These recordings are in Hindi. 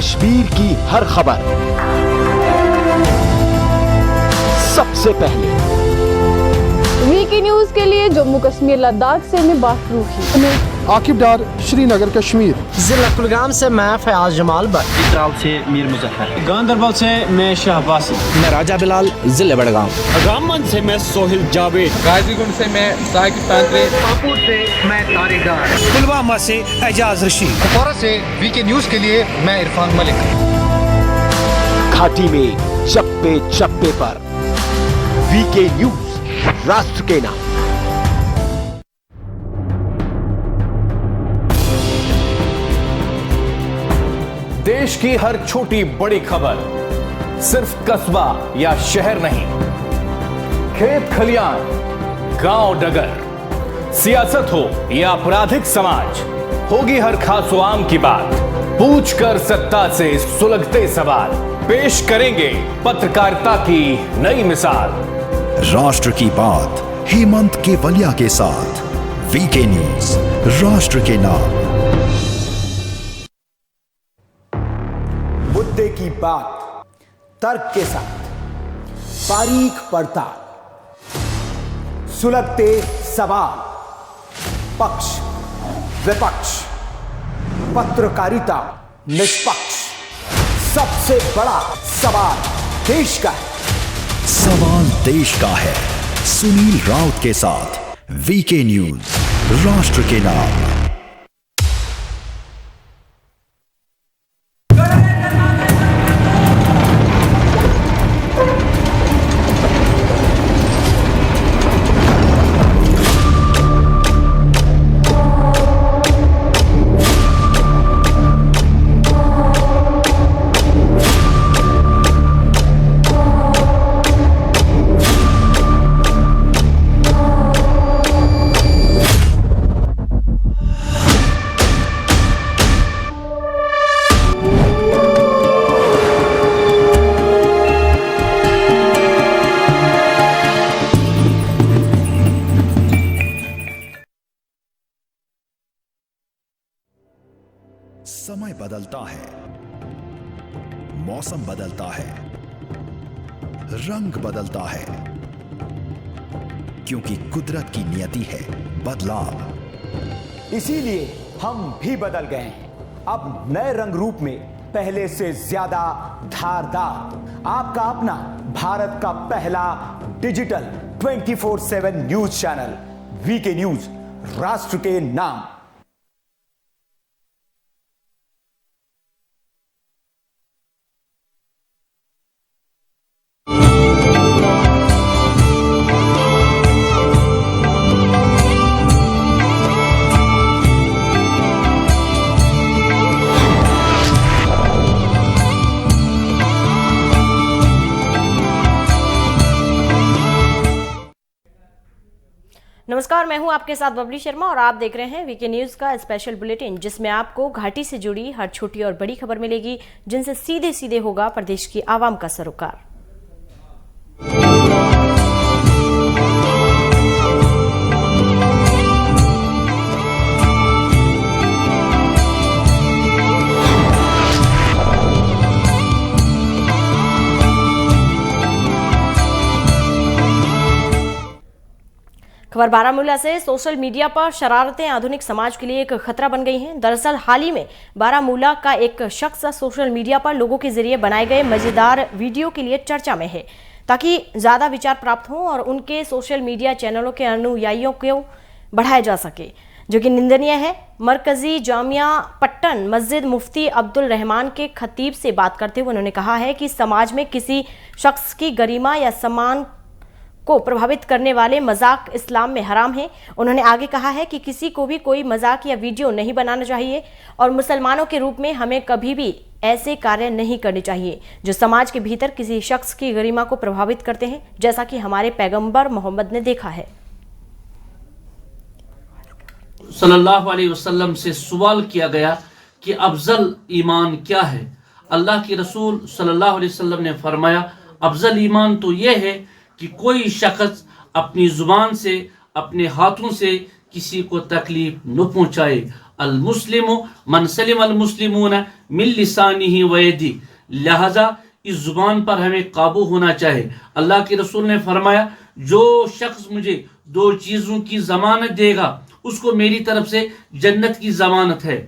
कश्मीर की हर खबर सबसे पहले। वीके न्यूज के लिए जम्मू कश्मीर लद्दाख से मैं बाफरूखी, आकिब डार, श्रीनगर कश्मीर। जिला कुलगाम से मैं फयाज जमाल भट्ट, चित्राल से मीर मुजफ्फर, गांधरबल से मैं शाहबासी, मैं राजा बिलाल, जिले बड़गाम। रामबन से मैं सोहिल जावेद, गाजीगुंड से मैं साकिब तांत्रे, पाकुड़ से मैं तारिक डार, पुलवामा से एजाज रशीद, कुपवारा से वीके न्यूज के लिए मैं इरफान मलिक। घाटी में चप्पे चप्पे पर वीके न्यूज, राष्ट्र के नाम। देश की हर छोटी बड़ी खबर सिर्फ कस्बा या शहर नहीं, खेत खलियान, गांव डगर, सियासत हो या आपराधिक समाज, होगी हर खास व आम की बात। पूछ कर सत्ता से सुलगते सवाल, पेश करेंगे पत्रकारिता की नई मिसाल। राष्ट्र की बात हेमंत केवलिया के साथ, वीके न्यूज, राष्ट्र के नाम। मुद्दे की बात तर्क के साथ, बारीक पड़ताल, सुलगते सवाल, पक्ष विपक्ष, पत्रकारिता निष्पक्ष। सबसे बड़ा सवाल देश का है। सवाल देश का है। सुनील राउत के साथ, वीके न्यूज, राष्ट्र के नाम। समय बदलता है, मौसम बदलता है, रंग बदलता है, क्योंकि कुदरत की नियति है बदलाव। इसीलिए हम भी बदल गए हैं, अब नए रंग रूप में, पहले से ज्यादा धारदार। आपका अपना भारत का पहला digital 24/7 news channel, VK news, राष्ट्र के नाम। नमस्कार, मैं हूं आपके साथ बबली शर्मा और आप देख रहे हैं वीके न्यूज का स्पेशल बुलेटिन, जिसमें आपको घाटी से जुड़ी हर छोटी और बड़ी खबर मिलेगी, जिनसे सीधे सीधे होगा प्रदेश की आवाम का सरोकार। खबर बारामूला से। सोशल मीडिया पर शरारतें आधुनिक समाज के लिए एक खतरा बन गई हैं। दरअसल हाल ही में बारामूला का एक शख्स सोशल मीडिया पर लोगों के जरिए बनाए गए मजेदार वीडियो के लिए चर्चा में है, ताकि ज्यादा विचार प्राप्त हों और उनके सोशल मीडिया चैनलों के अनुयायियों को बढ़ाया जा सके, जो कि निंदनीय है। मरकजी जामिया पट्टन मस्जिद मुफ्ती अब्दुल रहमान के खतीब से बात करते हुए उन्होंने कहा है कि समाज में किसी शख्स की गरिमा या सम्मान को प्रभावित करने वाले मजाक इस्लाम में हराम है। उन्होंने आगे कहा है कि किसी को भी कोई मजाक या वीडियो नहीं बनाना चाहिए और मुसलमानों के रूप में हमें कभी भी ऐसे कार्य नहीं करने चाहिए जो समाज के भीतर किसी शख्स की गरिमा को प्रभावित करते हैं, जैसा कि हमारे पैगंबर मोहम्मद ने देखा है। सल्लल्लाहु अलैहि वसल्लम से सवाल किया गया कि अफजल ईमान क्या है। अल्लाह के रसूल सल्लल्लाहु अलैहि वसल्लम ने फरमाया, अफजल ईमान तो यह है कि कोई शख्स अपनी जुबान से, अपने हाथों से किसी को तकलीफ न पहुंचाए। अल मुस्लिमु मन सलिम अल मुस्लिमून मिन लिसानिही व यदिही, लिहाजा इस जुबान पर हमें काबू होना चाहिए। अल्लाह के रसूल ने फरमाया, जो शख्स मुझे 2 चीज़ों की ज़मानत देगा उसको मेरी तरफ से जन्नत की ज़मानत है।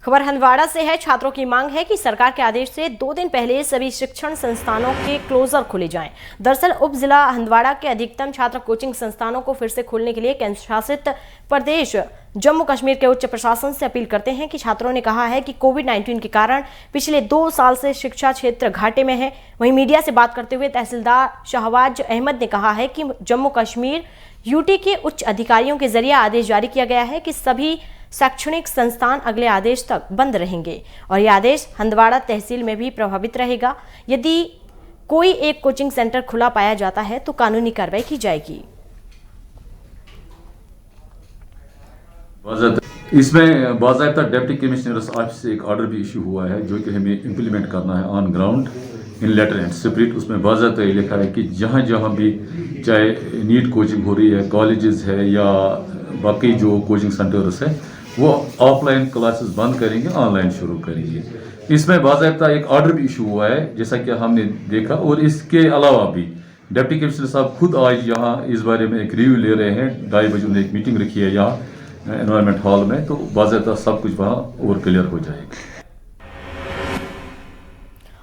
खबर हंदवाड़ा से है। छात्रों की मांग है कि सरकार के आदेश से 2 दिन पहले सभी शिक्षण संस्थानों के क्लोजर खोले जाएं। दरअसल उप जिला हंदवाड़ा के अधिकतम छात्र कोचिंग संस्थानों को फिर से खोलने के लिए केंद्र शासित प्रदेश जम्मू कश्मीर के उच्च प्रशासन से अपील करते हैं कि छात्रों ने कहा है कि कोविड-19 के कारण पिछले 2 साल से शिक्षा क्षेत्र घाटे में है। वहीं मीडिया से बात करते हुए तहसीलदार शहबाज अहमद ने कहा है कि जम्मू कश्मीर यूटी के उच्च अधिकारियों के जरिए आदेश जारी किया गया है कि सभी शैक्षणिक संस्थान अगले आदेश तक बंद रहेंगे और यह आदेश हंदवाड़ा तहसील में भी प्रभावित रहेगा। यदि कोई एक कोचिंग सेंटर खुला पाया जाता है तो कानूनी कार्रवाई की जाएगी। इसमें बाज़ाब्ता डिप्टी कमिश्नर्स ऑफिस से एक ऑर्डर भी इशू हुआ है जो कि हमें इम्प्लीमेंट करना है on ground in letter and spirit. उसमें बाज़ाब्ता ये लिखा है कि जहाँ जहाँ भी चाहे नीट कोचिंग हो रही है, कॉलेजेस है या बाकी जो कोचिंग सेंटर्स है, वो ऑफलाइन क्लासेस बंद करेंगे, ऑनलाइन शुरू करेंगे। इसमें बाज़ाब्ता एक ऑर्डर भी इशू हुआ है जैसा कि हमने देखा। और इसके अलावा भी डिप्टी कमिश्नर साहब खुद आज यहाँ इस बारे में एक रिव्यू ले रहे हैं। 2:30 बजे उन्होंने एक मीटिंग रखी है यहाँ एनवायरनमेंट हॉल में, तो बाज़ाब्ता सब कुछ वहाँ और क्लियर हो जाएगा।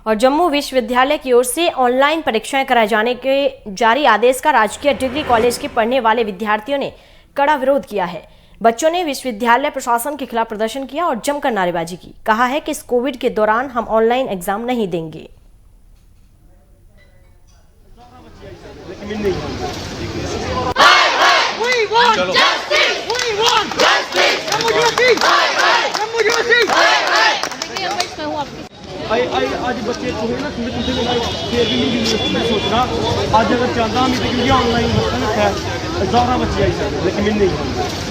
और जम्मू विश्वविद्यालय की ओर से ऑनलाइन परीक्षाएं कराए जाने के जारी आदेश का राजकीय डिग्री कॉलेज के पढ़ने वाले विद्यार्थियों ने कड़ा विरोध किया है। बच्चों ने विश्वविद्यालय प्रशासन के खिलाफ प्रदर्शन किया और जमकर नारेबाजी की। कहा है कि इस कोविड के दौरान हम ऑनलाइन एग्जाम नहीं देंगे। आज बच्चे जो है ना फिर भी सोच रहा आज अगर चाहता हम क्योंकि ऑनलाइन है 11 बच्चे आई सर लेकिन नहीं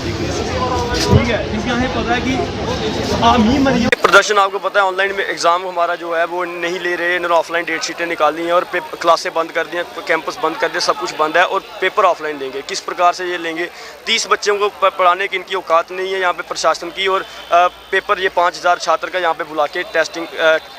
ठीक है क्योंकि हमें पता है कि हम ही मरीज प्रदर्शन आपको पता है ऑनलाइन में एग्जाम हमारा जो है वो नहीं ले रहे, इन्होंने ऑफलाइन डेट शीटें निकाल दी हैं और क्लासें बंद कर दी हैं, कैंपस बंद कर दिए, सब कुछ बंद है और पेपर ऑफलाइन लेंगे। किस प्रकार से ये लेंगे? 30 बच्चों को पढ़ाने की इनकी औकात नहीं है यहाँ पे प्रशासन की, और पेपर ये 5000 छात्र का यहाँ पे बुला के टेस्टिंग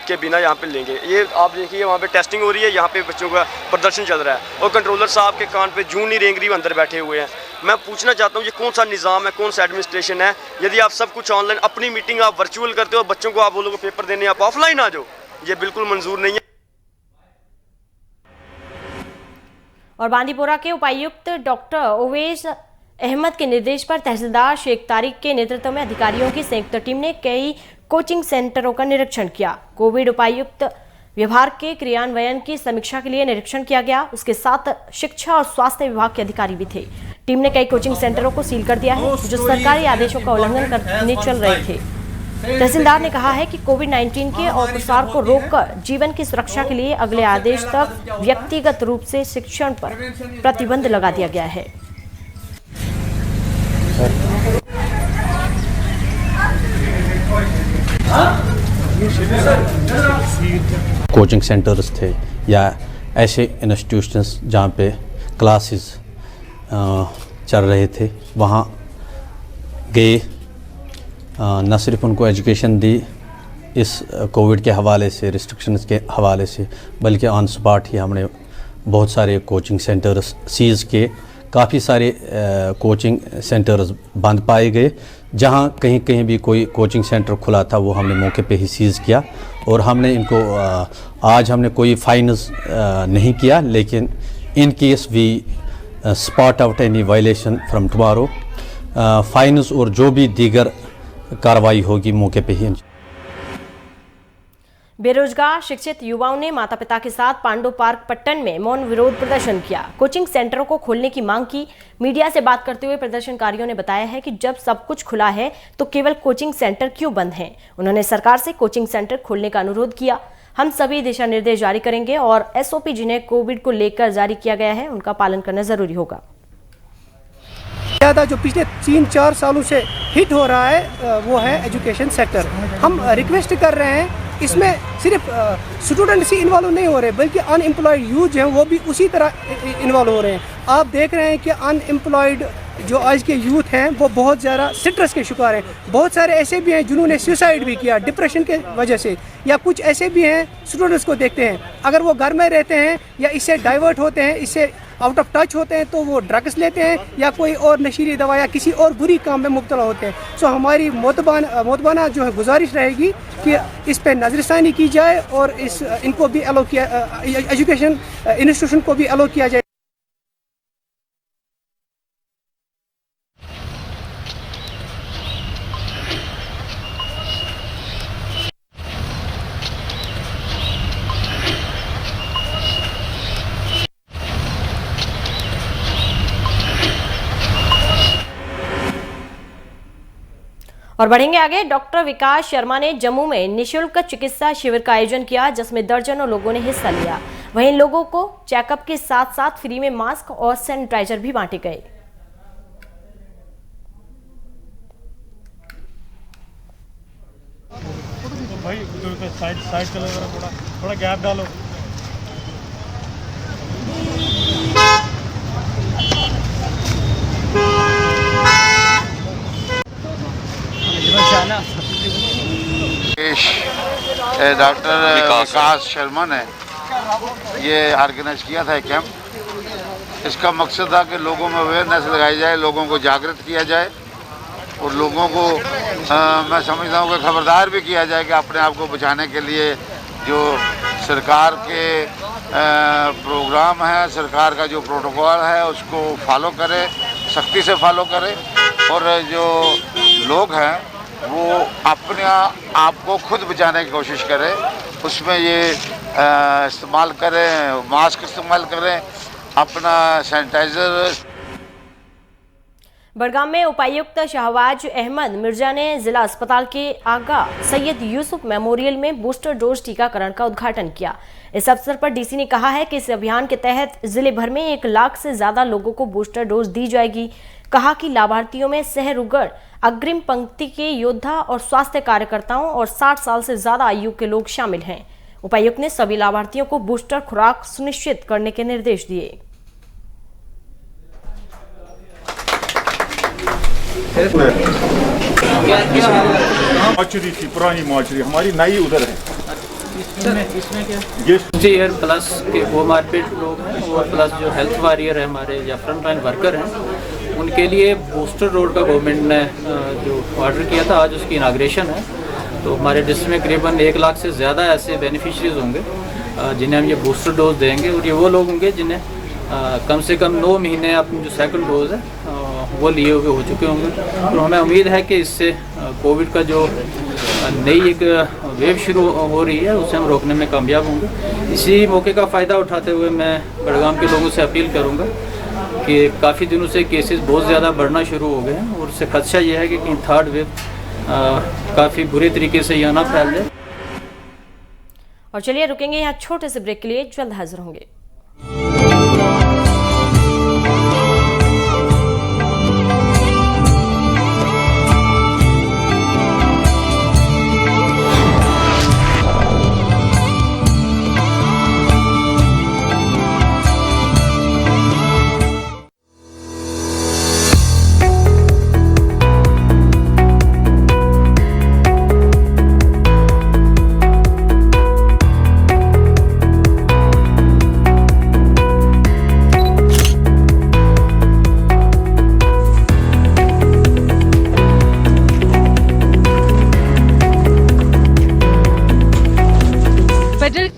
के बिना यहाँ पे लेंगे। ये आप देखिए वहाँ पे टेस्टिंग हो रही है, यहाँ पे बच्चों का प्रदर्शन चल रहा है और कंट्रोलर साहब के कान पे जूं नहीं रेंग रही, अंदर बैठे हुए हैं। मैं पूछना चाहता हूँ ये कौन सा निज़ाम है, कौन सा एडमिनिस्ट्रेशन है? यदि आप सब कुछ ऑनलाइन, अपनी मीटिंग आप वर्चुअल करते हो, बच्चों को आप बोलोगे पेपर देने आप ऑफलाइन आ जाओ, ये बिल्कुल मंजूर नहीं है। और बांदीपोरा के उपायुक्त डॉक्टर ओवैस अहमद के निर्देश पर तहसीलदार शेख तारिक के नेतृत्व में अधिकारियों की संयुक्त टीम ने कई कोचिंग सेंटरों का निरीक्षण किया। कोविड उपायुक्त विभाग के क्रियान्वयन की समीक्षा के लिए निरीक्षण किया गया। उसके साथ शिक्षा और स्वास्थ्य विभाग के अधिकारी भी थे। टीम ने कई कोचिंग सेंटरों को सील कर दिया है जो सरकारी आदेशों का उल्लंघन करने चल रहे थे। तहसीलदार ने कहा है कि कोविड-19 के और प्रसार को रोककर जीवन की सुरक्षा के लिए अगले आदेश तक व्यक्तिगत रूप से शिक्षण पर प्रतिबंध लगा दिया गया है। कोचिंग सेंटर्स थे या ऐसे इंस्टीट्यूशंस जहाँ पे क्लासेस चल रहे थे, वहाँ गए, न सिर्फ उनको एजुकेशन दी इस कोविड के हवाले से, रिस्ट्रिक्शंस के हवाले से, बल्कि ऑन स्पॉट ही हमने बहुत सारे कोचिंग सेंटर्स सीज़ किए। काफ़ी सारे कोचिंग सेंटर्स बंद पाए गए। जहाँ कहीं कहीं भी कोई कोचिंग सेंटर खुला था वो हमने मौके पे ही सीज़ किया और हमने इनको आज हमने कोई फाइन्स नहीं किया, लेकिन in case we spot out any violation from tomorrow, fines और जो भी दीगर कार्रवाई होगी मौके पे ही। बेरोजगार शिक्षित युवाओं ने माता पिता के साथ पांडु पार्क पट्टन में मौन विरोध प्रदर्शन किया। कोचिंग सेंटरों को खोलने की मांग की। मीडिया से बात करते हुए प्रदर्शनकारियों ने बताया है कि जब सब कुछ खुला है तो केवल कोचिंग सेंटर क्यों बंद हैं। उन्होंने सरकार से कोचिंग सेंटर खोलने का अनुरोध किया। हम सभी दिशा निर्देश जारी करेंगे और SOP जिन्हें कोविड को लेकर जारी किया गया है उनका पालन करना जरूरी होगा। ज़्यादा जो पिछले 3-4 सालों से हिट हो रहा है वो है एजुकेशन सेक्टर। हम रिक्वेस्ट कर रहे हैं, इसमें सिर्फ स्टूडेंट्स ही इन्वॉल्व नहीं हो रहे बल्कि अनएम्प्लॉयड यूथ हैं वो भी उसी तरह इन्वॉल्व हो रहे हैं। आप देख रहे हैं कि अनएम्प्लॉयड जो आज के यूथ हैं वो बहुत ज़्यादा स्ट्रेस के शिकार हैं। बहुत सारे ऐसे भी हैं जिन्होंने सुसाइड भी किया डिप्रेशन के वजह से, या कुछ ऐसे भी हैं स्टूडेंट्स को देखते हैं अगर वो घर में रहते हैं या इससे डाइवर्ट होते हैं, इससे आउट ऑफ टच होते हैं तो वो ड्रग्स लेते हैं या कोई और नशीली दवा या किसी और बुरी काम में मुब्तला होते हैं। सो हमारी मोतबाना जो है गुजारिश रहेगी कि इस पर नज़रसानी की जाए और इनको भी अलो किया, एजुकेशन इंस्टीट्यूशन को भी अलो किया जाए। और बढ़ेंगे आगे। डॉक्टर विकास शर्मा ने जम्मू में निशुल्क चिकित्सा शिविर का आयोजन किया जिसमें दर्जनों लोगों ने हिस्सा लिया। वहीं लोगों को चेकअप के साथ साथ फ्री में मास्क और सैनिटाइजर भी बांटे गए। भाई साइड चलो, थोड़ा गैप डालो। डॉक्टर विकास शर्मा ने ये ऑर्गेनाइज किया था कैंप। इसका मकसद था कि लोगों में अवेयरनेस लगाई जाए, लोगों को जागृत किया जाए और लोगों को मैं समझता हूँ कि खबरदार भी किया जाए कि अपने आप को बचाने के लिए जो सरकार के प्रोग्राम है, सरकार का जो प्रोटोकॉल है उसको फॉलो करें, सख्ती से फॉलो करें और जो लोग हैं वो अपने आप को खुद बचाने की कोशिश करें। उसमें ये इस्तेमाल करें, मास्क इस्तेमाल करें, अपना सैनिटाइज़र। बड़गाम में उपायुक्त शहबाज अहमद मिर्जा ने जिला अस्पताल के आगा सैयद यूसुफ मेमोरियल में बूस्टर डोज टीकाकरण का उद्घाटन किया। इस अवसर पर डीसी ने कहा है कि इस अभियान के तहत जिले भर में 1 लाख से ज्यादा लोगों को बूस्टर डोज दी जाएगी। कहा कि लाभार्थियों में सहरुगढ़ अग्रिम पंक्ति के योद्धा और स्वास्थ्य कार्यकर्ताओं और 60 साल से ज्यादा आयु के लोग शामिल हैं। उपायुक्त ने सभी लाभार्थियों को बूस्टर खुराक सुनिश्चित करने के निर्देश दिए। माचुरी थी, पुरानी माचुरी हमारी नई उधर है। इसमें क्या जी एयर प्लस के वो मार्केट लोग हैं और प्लस जो हेल्थ वॉरियर है हमारे या फ्रंट लाइन वर्कर हैं उनके लिए बूस्टर डोज का गवर्नमेंट ने जो ऑर्डर किया था, आज उसकी इनाग्रेशन है। तो हमारे डिस्ट्रिक्ट में करीबन 1 लाख से ज़्यादा ऐसे बेनिफिशरीज होंगे जिन्हें हम ये बूस्टर डोज देंगे और ये वो लोग होंगे जिन्हें कम से कम 9 महीने अपनी जो सेकंड डोज है वो लिए हुए हो चुके होंगे। और हमें उम्मीद है कि इससे कोविड का जो नई एक वेव शुरू हो रही है उसे हम रोकने में कामयाब होंगे। इसी मौके का फ़ायदा उठाते हुए मैं बड़गाम के लोगों से अपील करूंगा कि काफ़ी दिनों से केसेस बहुत ज़्यादा बढ़ना शुरू हो गए हैं और उससे खदशा ये है कि कहीं थर्ड वेव काफ़ी बुरे तरीके से यहाँ ना फैल जाए। और चलिए रुकेंगे यहाँ छोटे से ब्रेक के लिए, जल्द हाजिर होंगे।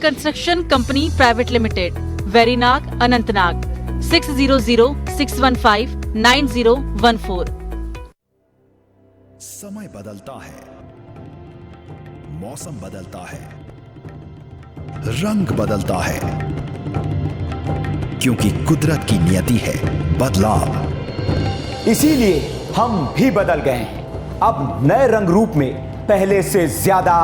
Construction company private limited, Verinag, Anantnag, 6006159014। समय बदलता है, मौसम बदलता है, रंग बदलता है, क्योंकि कुदरत की नियति है बदलाव। इसीलिए हम भी बदल गए हैं, अब नए रंग रूप में, पहले से ज्यादा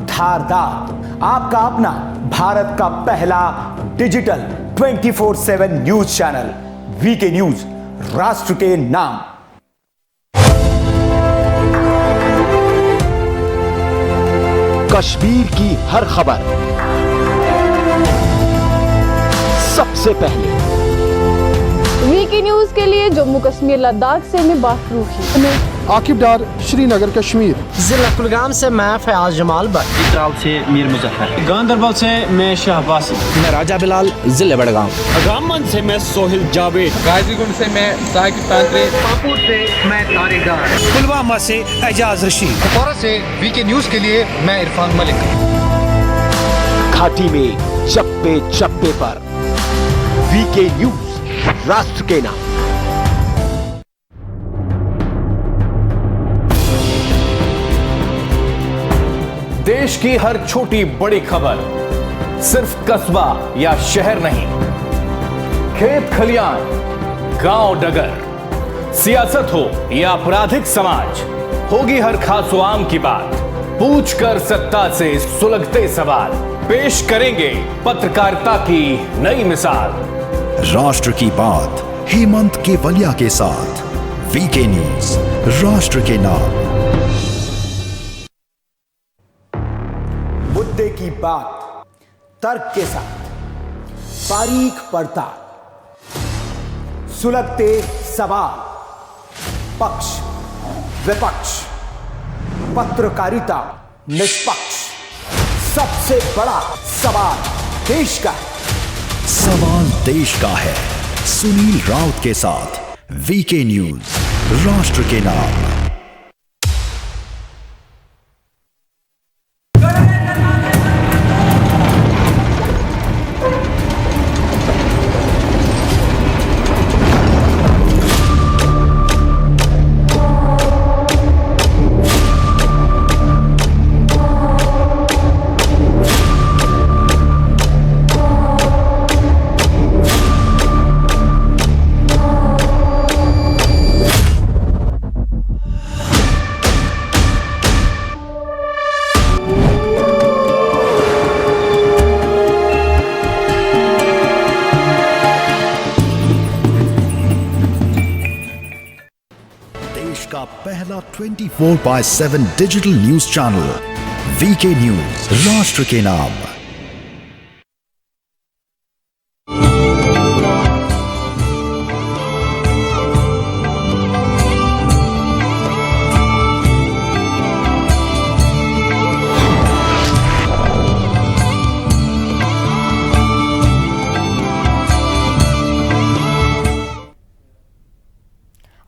धारदार। आपका अपना भारत का पहला digital 24/7 news channel VK news, राष्ट्र के नाम। कश्मीर की हर खबर सबसे पहले वीके न्यूज के लिए जम्मू कश्मीर लद्दाख से मैं बाफरूखी। आकिब डार, श्रीनगर कश्मीर। जिला कुलगाम से मैं फयाज जमाल भट्ट। चित्राल से मीर मुजफ्फर। गांधरबल से मैं शाहबाज। मैं राजा बिलाल, जिले बड़गांव। रामबन से मैं सोहिल जावेद। गाजीगुंड से मैं साकिब तांत्रे। पाकुड़ से मैं तारिक डार। पुलवामा से एजाज रशीद। कुपवारा से वीके न्यूज के लिए मैं इरफान मलिक। घाटी में चप्पे चप्पे पर वीके न्यूज, राष्ट्र के नाम। देश की हर छोटी बड़ी खबर सिर्फ कस्बा या शहर नहीं, खेत खलियान, गांव डगर, सियासत हो या आपराधिक समाज, होगी हर खास व आम की बात। पूछकर सत्ता से सुलगते सवाल, पेश करेंगे पत्रकारिता की नई मिसाल। राष्ट्र की बात हेमंत केवलिया के साथ वीके न्यूज, राष्ट्र के नाम। मुद्दे की बात तर्क के साथ, बारीक पड़ताल, सुलगते सवाल, पक्ष विपक्ष, पत्रकारिता निष्पक्ष। सबसे बड़ा सवाल देश का है। सवाल देश का है। सुनील राउत के साथ वीके न्यूज, राष्ट्र के नाम। का पहला 24/7 digital news channel VK news, राष्ट्र के नाम।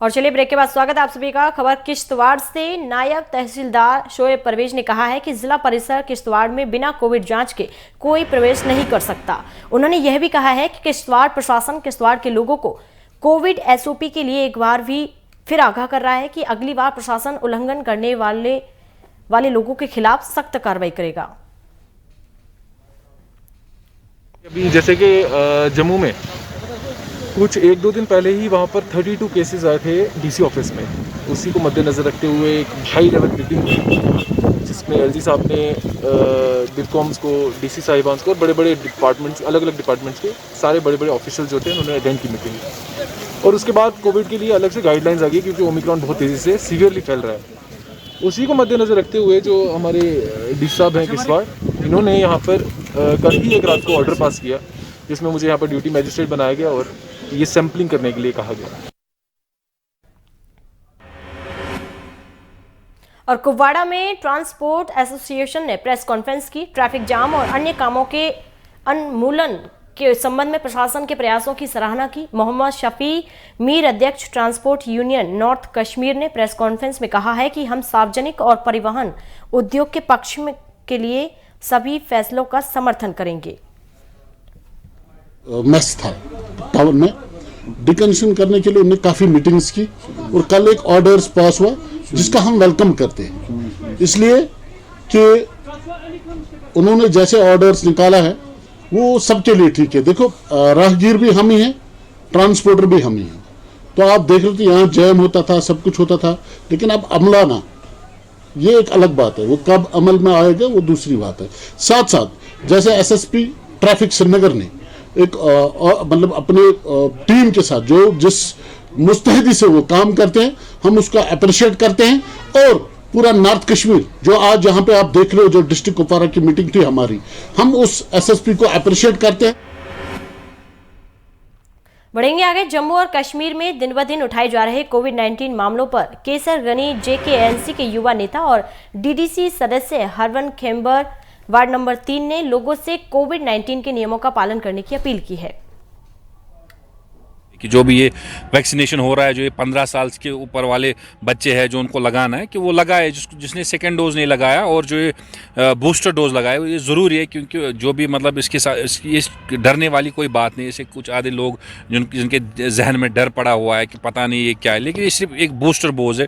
और चलिए ब्रेक के बाद स्वागत है आप सभी का। खबर किश्तवाड़ से। नायब तहसीलदार शोएब परवेज ने कहा है कि जिला परिसर किश्तवाड़ में बिना कोविड जांच के कोई प्रवेश नहीं कर सकता। उन्होंने यह भी कहा है कि किश्तवाड़ प्रशासन किश्तवाड़ के लोगों को कोविड एसओपी के लिए एक बार भी फिर आगाह कर रहा है कि अगली बार प्रशासन उल्लंघन करने वाले लोगों के खिलाफ सख्त कार्रवाई करेगा। अभी जैसे कि जम्मू में कुछ 1-2 दिन पहले ही वहाँ पर 32 केसेस आए थे डीसी ऑफिस में। उसी को मद्देनज़र रखते हुए एक हाई लेवल मीटिंग हुई जिसमें एलजी साहब ने डिस्कॉम्स को, डीसी साहिबान को और बड़े बड़े डिपार्टमेंट्स, अलग अलग डिपार्टमेंट्स के सारे बड़े बड़े ऑफिशियल जो थे उन्होंने अटेंड की मीटिंग। और उसके बाद कोविड के लिए अलग से गाइडलाइंस आ गई क्योंकि ओमिक्रॉन बहुत तेज़ी से सीवियरली फैल रहा है। उसी को मद्देनज़र रखते हुए जो हमारे डी साहब हैं किश्तवाड़, इन्होंने यहाँ पर कल ही एक रात को ऑर्डर पास किया जिसमें मुझे यहाँ पर ड्यूटी मजिस्ट्रेट बनाया गया और ये सैंपलिंग करने के लिए कहा गया। और कुपवाड़ा में ट्रांसपोर्ट एसोसिएशन ने प्रेस कॉन्फ्रेंस की। ट्रैफिक जाम और अन्य कामों के उन्मूलन के संबंध में प्रशासन के प्रयासों की सराहना की। मोहम्मद शफी मीर, अध्यक्ष ट्रांसपोर्ट यूनियन नॉर्थ कश्मीर, ने प्रेस कॉन्फ्रेंस में कहा है कि हम सार्वजनिक और परिवहन उद्योग के पक्ष में के लिए सभी फैसलों का समर्थन करेंगे। मेस था टाउन में, डिकनेक्शन करने के लिए उन्होंने काफ़ी मीटिंग्स की और कल एक ऑर्डर्स पास हुआ जिसका हम वेलकम करते हैं, इसलिए कि उन्होंने जैसे ऑर्डर्स निकाला है वो सबके लिए ठीक है। देखो, राहगीर भी हम ही हैं, ट्रांसपोर्टर भी हम ही हैं। तो आप देख रहे थे यहाँ जैम होता था, सब कुछ होता था, लेकिन अब अमलाना ये एक अलग बात है, वो कब अमल में आएगा वो दूसरी बात है। साथ साथ जैसे एसएसपी ट्रैफिक श्रीनगर ने एक मतलब अपने टीम के साथ जो जिस मुस्तैदी से वो काम करते हैं, हम उसका अप्रिशिएट करते हैं। और पूरा नॉर्थ कश्मीर जो आज यहाँ पे आप देख रहे हो, जो डिस्ट्रिक्ट कुपवारा की मीटिंग थी हमारी, हम उस एसएसपी को अप्रिशिएट करते हैं। बढ़ेंगे आगे। जम्मू और कश्मीर में दिन ब दिन उठाए जा रहे कोविड-19 मामलों पर केसर गनी JKNC के युवा नेता और DDC सदस्य हरवन खेम्बर वार्ड नंबर 3 ने लोगों से कोविड-19 के नियमों का पालन करने की अपील की है कि जो भी ये वैक्सीनेशन हो रहा है, जो ये 15 साल के ऊपर वाले बच्चे हैं जो उनको लगाना है कि वो लगाए, जिसने सेकेंड डोज नहीं लगाया और जो ये बूस्टर डोज लगाए ये ज़रूरी है, क्योंकि जो भी मतलब इसके साथ ये डरने वाली कोई बात नहीं। ऐसे कुछ आधे लोग जिनके जहन में डर पड़ा हुआ है कि पता नहीं ये क्या है, लेकिन ये सिर्फ एक बूस्टर डोज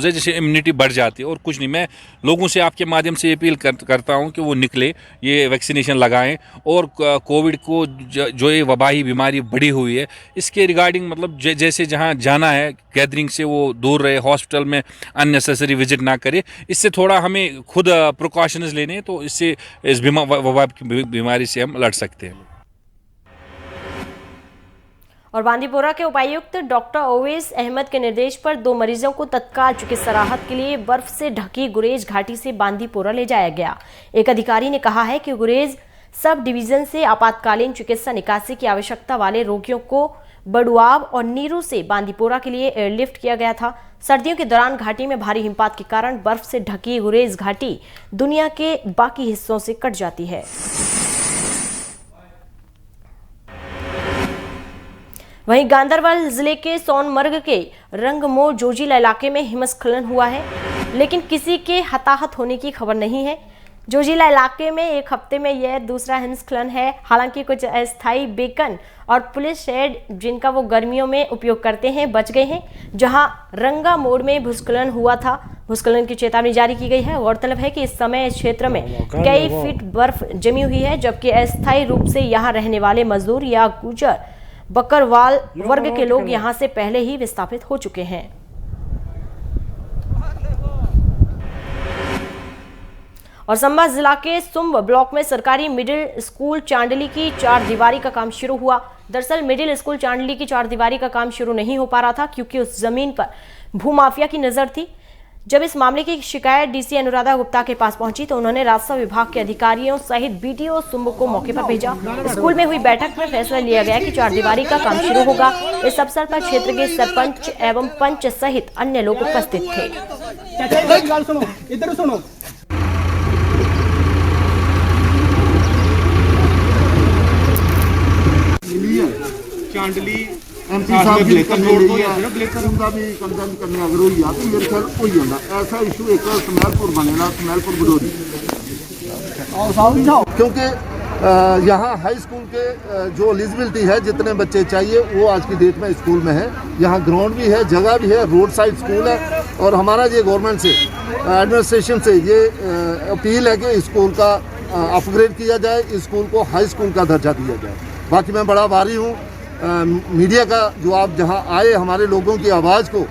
है जिससे इम्यूनिटी बढ़ जाती है और कुछ नहीं। मैं लोगों से आपके माध्यम से अपील करता हूँ कि वो निकले, ये वैक्सीनेशन लगाएँ और कोविड को जो ये वबाही बीमारी बढ़ी हुई है इसके रिगार्डिंग मतलब जैसे जहां जाना है गैदरिंग से वो दूर रहे, हॉस्पिटल में अननेसेसरी विजिट ना करे। इससे थोड़ा हमें खुद प्रिकॉशंस लेने, तो इससे इस वबा की बीमारी से हम लड़ सकते हैं। और बांदीपोरा के उपायुक्त डॉक्टर ओवैस अहमद के निर्देश पर 2 मरीजों को तत्काल चिकित्सा राहत के लिए बर्फ से ढकी गुरेज घाटी से बांदीपोरा ले जाया गया। एक अधिकारी ने कहा है कि गुरेज सब डिवीजन से आपातकालीन चिकित्सा निकासी की आवश्यकता वाले रोगियों को बड़ुआब और नीरू से बांदीपोरा के लिए एयरलिफ्ट किया गया था। सर्दियों के दौरान घाटी में भारी हिमपात के कारण बर्फ से ढकी गुरेज घाटी दुनिया के बाकी हिस्सों से कट जाती है। वहीं गांदरबल जिले के सोनमर्ग के रंगमो जोजिला इलाके में हिमस्खलन हुआ है, लेकिन किसी के हताहत होने की खबर नहीं है। जोजिला इलाके में एक हफ्ते में यह दूसरा हिमस्खलन है। हालांकि कुछ अस्थायी बेकन और पुलिस शेड जिनका वो गर्मियों में उपयोग करते हैं बच गए हैं, जहां रंगा मोड़ में भूस्खलन हुआ था। भूस्खलन की चेतावनी जारी की गई है। गौरतलब है कि इस समय इस क्षेत्र में कई फीट बर्फ जमी हुई है, जबकि अस्थायी रूप से यहाँ रहने वाले मजदूर या गुजर बकरवाल वर्ग के लोग यहाँ से पहले ही विस्थापित हो चुके हैं। और संभा जिला के सुम्ब ब्लॉक में सरकारी मिडिल स्कूल चांडली की 4 दीवारी का काम शुरू हुआ। दरअसल मिडिल स्कूल चांडली की 4 दीवारी का काम शुरू नहीं हो पा रहा था, क्योंकि उस जमीन पर भूमाफिया की नजर थी। जब इस मामले की शिकायत डीसी अनुराधा गुप्ता के पास पहुंची तो उन्होंने राजस्व विभाग के अधिकारियों सहित BDO सुम्ब को मौके पर भेजा। स्कूल में हुई बैठक में फैसला लिया गया कि 4 दीवारी का काम शुरू होगा। इस अवसर पर क्षेत्र के सरपंच एवं पंच सहित अन्य लोग उपस्थित थे। इधर सुनो। चांडली MP साहब जी उनका भी कंसर्न करने अगर हुई तो मेरे ख्याल कोई होना ऐसा इशू एक स्मैलपुर बनेगा, स्मैलपुर बडोरी, क्योंकि यहाँ हाई स्कूल के जो एलिजिबिलिटी है जितने बच्चे चाहिए वो आज की डेट में स्कूल में है। यहाँ ग्राउंड भी है, जगह भी है, रोड साइड स्कूल है। और हमारा ये गवर्नमेंट से एडमिनिस्ट्रेशन से ये अपील है कि स्कूल का अपग्रेड किया जाए, स्कूल को हाई स्कूल का दर्जा दिया जाए। बाकी मैं बड़ा आभारी हूँ मीडिया का, जो आप जहाँ आए हमारे लोगों की आवाज़ को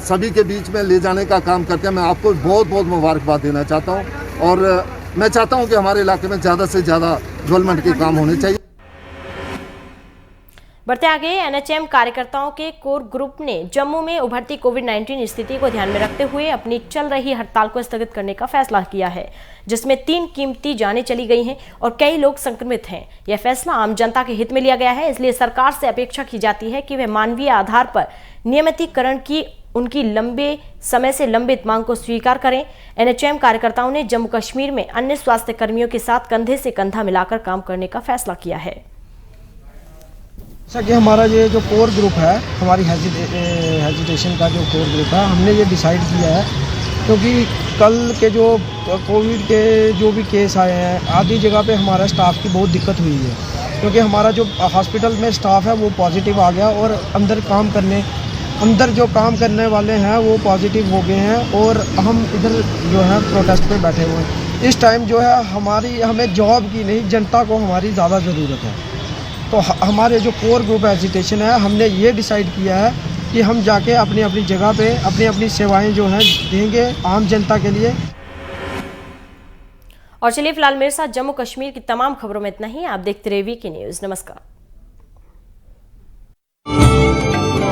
सभी के बीच में ले जाने का काम करते हैं। मैं आपको बहुत बहुत मुबारकबाद देना चाहता हूँ और मैं चाहता हूँ कि हमारे इलाके में ज़्यादा से ज़्यादा डेवलपमेंट के काम होने चाहिए। बढ़ते आगे, NHM कार्यकर्ताओं के कोर ग्रुप ने जम्मू में उभरती कोविड-19 स्थिति को ध्यान में रखते हुए अपनी चल रही हड़ताल को स्थगित करने का फैसला किया है, जिसमें 3 कीमती जानें चली गई हैं और कई लोग संक्रमित हैं। यह फैसला आम जनता के हित में लिया गया है, इसलिए सरकार से अपेक्षा की जाती है कि वह मानवीय आधार पर नियमितीकरण की उनकी लंबे समय से लंबित मांग को स्वीकार करें। NHM कार्यकर्ताओं ने जम्मू कश्मीर में अन्य स्वास्थ्य कर्मियों के साथ कंधे से कंधा मिलाकर काम करने का फैसला किया है। जैसा कि हमारा ये जो कोर ग्रुप है, हमारी हेजिटेशन का जो कोर ग्रुप है, हमने ये डिसाइड किया है क्योंकि कल के जो कोविड के जो भी केस आए हैं आधी जगह पे हमारा स्टाफ की बहुत दिक्कत हुई है, क्योंकि हमारा जो हॉस्पिटल में स्टाफ है वो पॉजिटिव आ गया और अंदर जो काम करने वाले हैं वो पॉजिटिव हो गए हैं और हम इधर जो है प्रोटेस्ट पे बैठे हुए हैं। इस टाइम जो है हमें जॉब की नहीं, जनता को हमारी ज़्यादा ज़रूरत है। तो हमारे जो कोर ग्रुप एजिटेशन है, हमने ये डिसाइड किया है कि हम जाके अपनी अपनी जगह पे अपनी सेवाएं जो हैं देंगे आम जनता के लिए। और चलिए फिलहाल मेरे साथ जम्मू कश्मीर की तमाम खबरों में इतना ही। आप देखते रहिए वीके न्यूज़। नमस्कार।